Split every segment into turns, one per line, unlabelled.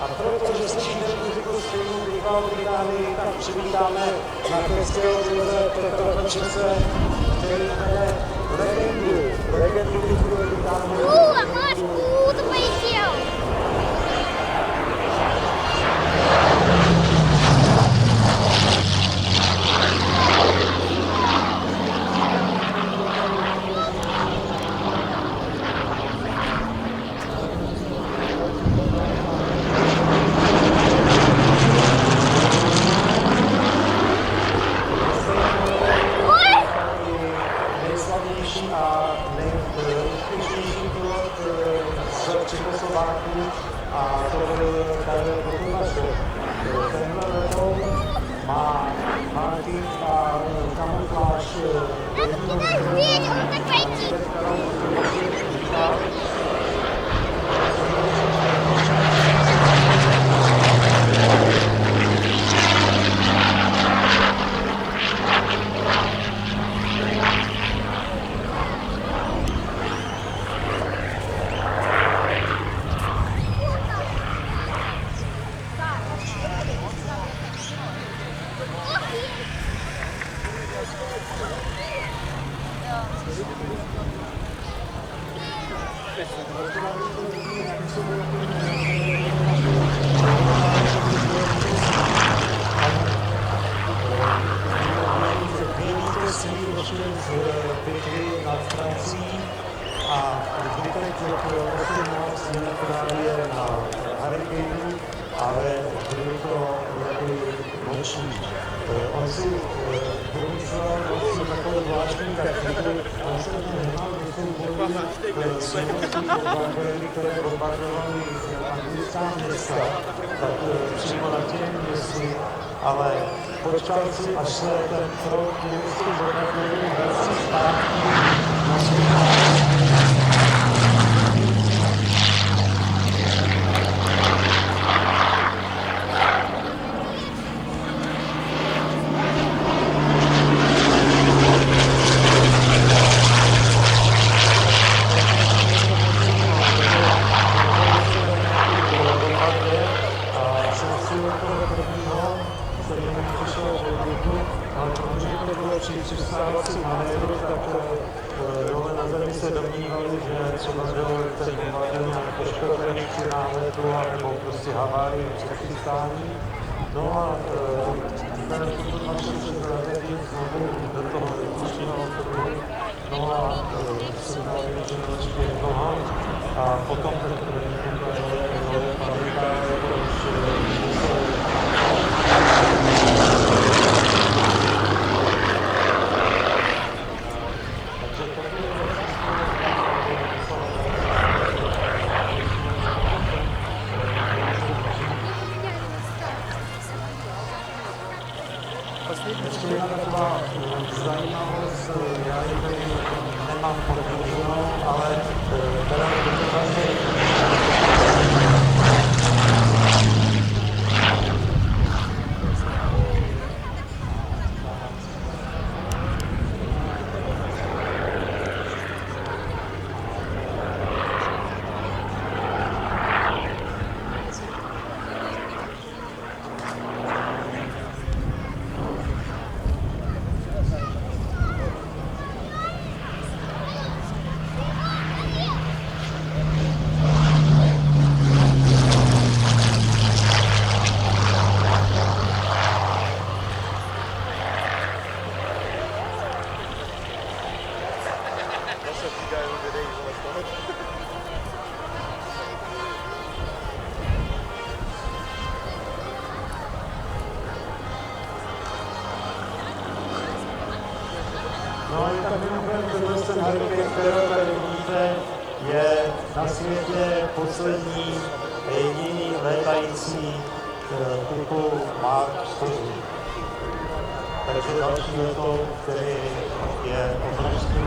A protože slyšíte muziku z filmu Býval v Británii, tak přivítáme na festivalu této večerce, který jmenuje Legendu Býval v Británii.
To полетел!
Nejslavnější a nejúspěšnější pilot z Čechoslováků a to byl Karel Kotubašov. Tenhle letoun má marking a kamufláž nad Francií a zbytek je právě na Hurricane, ale byly to lety noční. On si vymyslel vlastně takovou zvláštní taktiku, on se nehnal do souboru které bombardovaly anglická města, tak přímo na těm městě, ale počkal si, až se ten krok německý bombardovaly vrací zpátky na svůj. Přistávací manévru, tak dole na zemi se domnívali, že třeba byl ten bombardier poškozený při náletu nebo prostě havárii při přistání. No a ten Kotubašov se vrátil znovu do toho vypuštěného okruhu. No a se dali, že nočky jednoho a potom ten první bombardier panika, ještě jedna taková zajímavost, já ji tady nemám podpořenou, ale teda No i tak mimochodem, ten Hurricane, kterou tady vidíte, je na světě poslední jediný létající typu Mark 4. Takže další letoun, který je obrovský.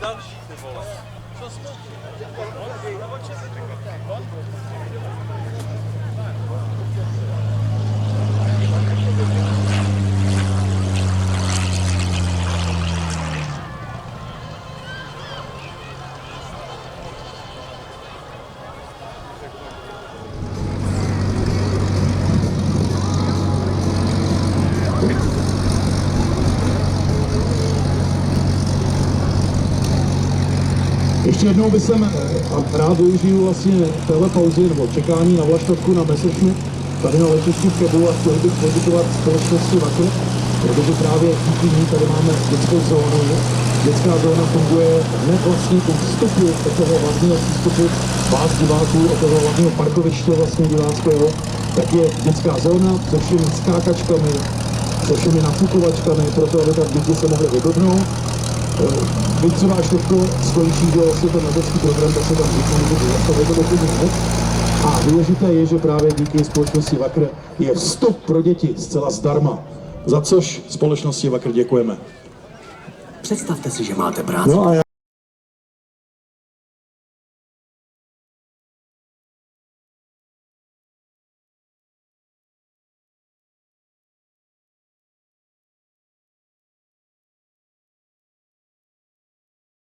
Další ty vole. Co jsme?
Ještě jednou bych rád využiju vlastně téhle pauzy nebo čekání na vlaštovku na Messerschmitt tady na letišti v Chebu a chtěl bych poděkovat společnosti Vakr, protože právě díky ní tady máme dětskou zónu. Dětská zóna funguje hned vlastně u vstupu od toho hlavního přístupu vás diváků, od toho hlavního parkoviště vlastně diváckého, tak je dětská zóna se všemi skákačkami, se všemi nafukovačkami, proto aby tak děti se mohly vybudnout. Vy třeba až teďko skončí, že vlastně ten letecký program, tak se tam vykonuje, je to dokonce hned. A důležité je, že právě díky společnosti Vakr je vstup pro děti zcela zdarma, za což společnosti Vakr děkujeme.
Představte si, že máte práci.
No a já